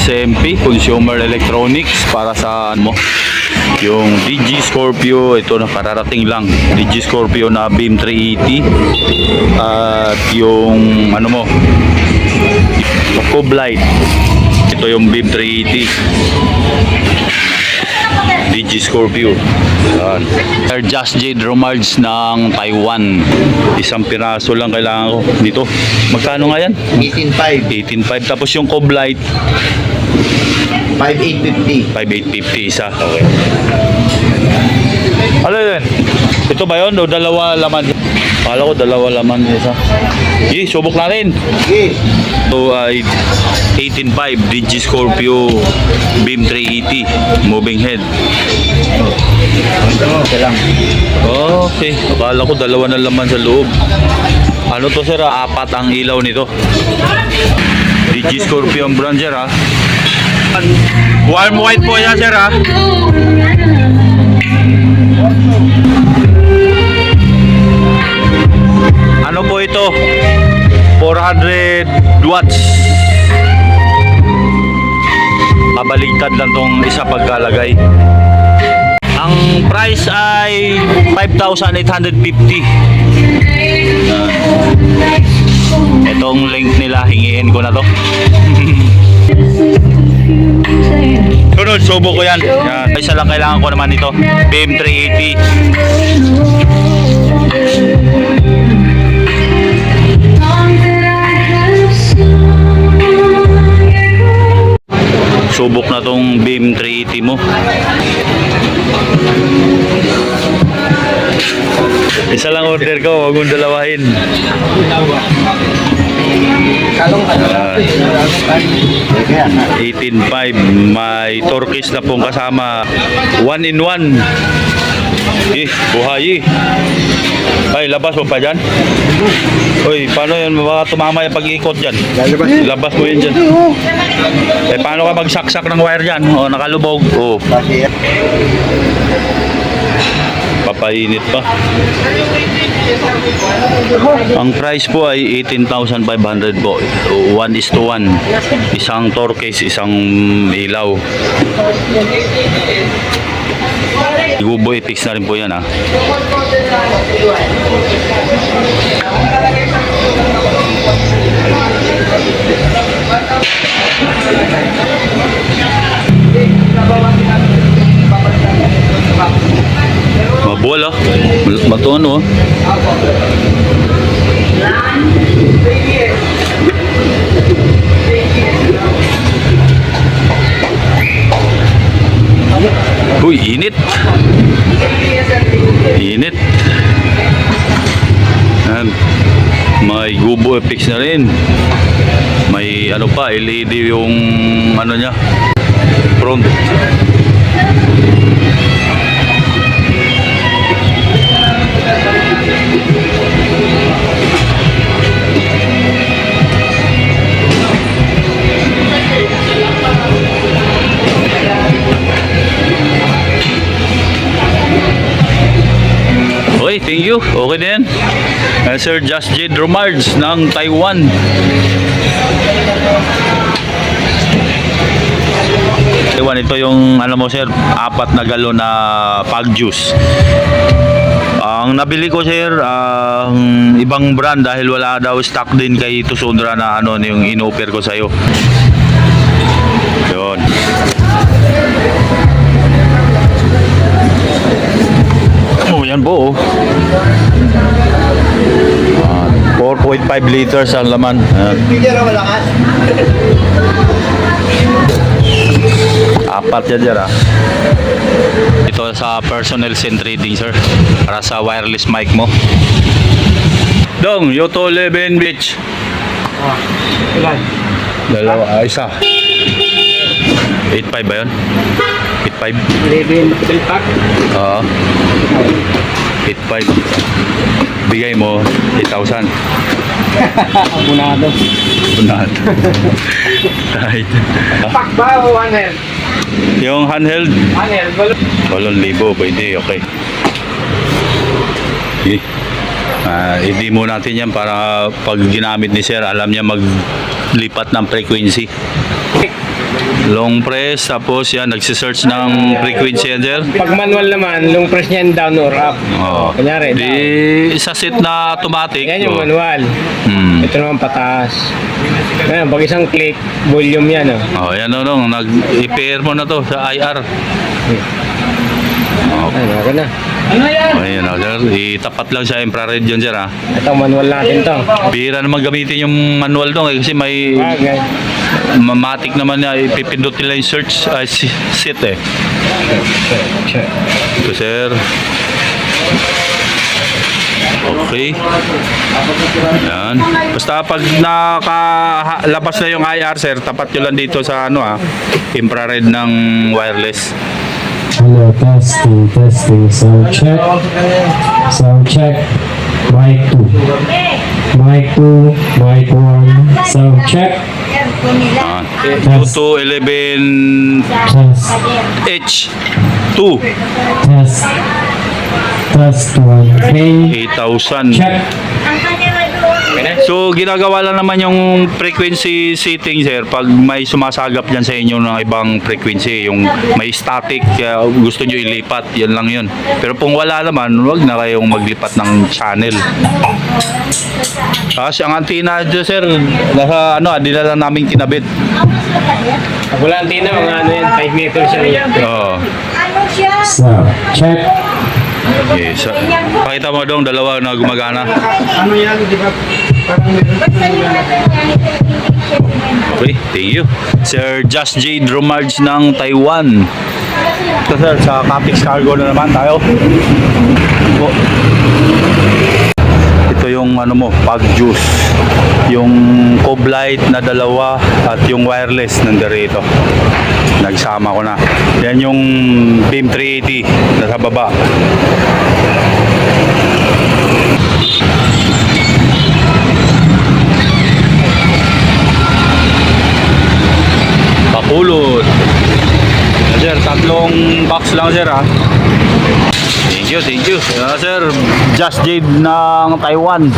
SMP, Consumer Electronics, para sa ano mo, yung DG Scorpio. Ito na kararating lang, DG Scorpio na Beam 380 at yung ano mo, Coblight. Ito yung Beam 380 DG Scorpio. Air Just Jade Romards ng Taiwan. Isang piraso lang kailangan ko dito. Magkano nga yan? 18.5. 18.5. Tapos yung Coblight 5.850. 5.850 isa. Okay. Ano yun? Ito ba yun? O dalawa laman? Kala ko dalawa laman isa. Sige, subok natin. Sige. Ito ay 18.5 DG Scorpio Beam 380 moving head. Ito lang. Okay, akala ko dalawa na laman sa loob. Ano to sir? Apat ang ilaw nito. DG Scorpio ang brand sir ha. Warm white po yan sir ha. Ano po ito? 400 watts. Kabaligtad lang tong isa pagkalagay. Ang price ay 5,850. Itong link nila, hingiin ko na to. Sunod, subo ko yan. Isa lang kailangan ko naman ito. Beam 380. Subok na tong Beam 380 mo. Isa lang order ko, huwag mong dalawahin. Kalong ka na. 18.5. May turquoise na pong kasama. 1-in-1. Buhay Ay, labas mo pa dyan. Uy, paano yan? Baka tumama yung pag-ikot dyan. Labas mo yun dyan. Eh, paano ka magsaksak ng wire dyan? O, nakalubog. O, papainit pa. Ang price po ay 18,500 po. 1:1. Isang turquoise, isang ilaw. Igubo, i-fix na rin po yan ha. Mabuol oh. Matuon oh. Uy, init. Init. And may gubo effects na rin. May ano pa, LED yung ano niya, front. Okay, thank you. Okay din. Sir Just Jade Romards ng Taiwan. Taiwan, ito yung ano mo sir, 4 na galon na pag juice. Ang nabili ko sir, ibang brand dahil wala daw stock din kay Tusundra na ano yung in-offer ko sa'yo. Yun. Oh, yan po oh. 4.5 liters ang laman. Bigyan na malakas. 4 yan dyan ah. Ito sa personal scene trading sir, para sa wireless mic mo. Dong, Yoto 11 Beach. Ilan? Dalawa, isa. 8.5 ba yun? 8.5? 11 pack. Oo. 8.5. Bigay mo 8,000. Abunado. Punado. Right. Pack ba o handheld? Yung handheld, Handheld. 8,000. Pwede, okay. Okay. I-demo natin yan para pag ginamit ni sir, alam niya maglipat ng frequency. long press, tapos yan, nagsisearch ng frequency yan, sir. Pag manual naman, yung press niya down or up. Oo. Kunyari, Di, sa set na automatic. yan yung oh. manual. Hmm. Ito naman pataas. Ayan, pag isang click, volume yan. Oh. Oh, yan no, nag-i-pair mo na to sa IR. Oh, Ay, naka na. ayun, sir. Itapat lang sa infrared yun, sir, ha. Ito, manual natin to. Bihira naman gamitin yung manual doon kasi may Bagay. matic naman na ipipindot nila yung search set eh. Ito, sir. Okay. Yan. Basta pag nakalabas na yung IR, sir, tapat nyo lang dito sa infrared ng wireless. Hello, testing. Sound check. Mic 2. Mic 2, mic 1. Sound check. Yan. 2211 Test. H2 Test 1. Okay. 8,000. Check. So, ginagawa lang naman yung frequency setting, sir, pag may sumasagap dyan sa inyo ng ibang frequency, yung may static, gusto nyo ilipat, yan lang yun. Pero kung wala naman, wag na kayong maglipat ng channel. Tapos, ang antenna dyan, sir, nasa, di na lang namin kinabit. Pag wala antina, mga yan, 5 meters yan. Oo. Sound check. Okay, so, pakita mo dong, dalawa na gumagana. Ano yan, di ba? Parang Okay, thank you. Sir Just J. Dromards ng Taiwan. So, sir, sa Capix Cargo na naman tayo. Po. Ito yung pag juice. Yung Cove Light na dalawa at yung wireless nandirito. Nagsama ko na. Yan yung Beam 380 nasa baba. Papulot. Sir, tatlong box lang, sir, ha. Thank you. Sir, Just Jade ng Taiwan.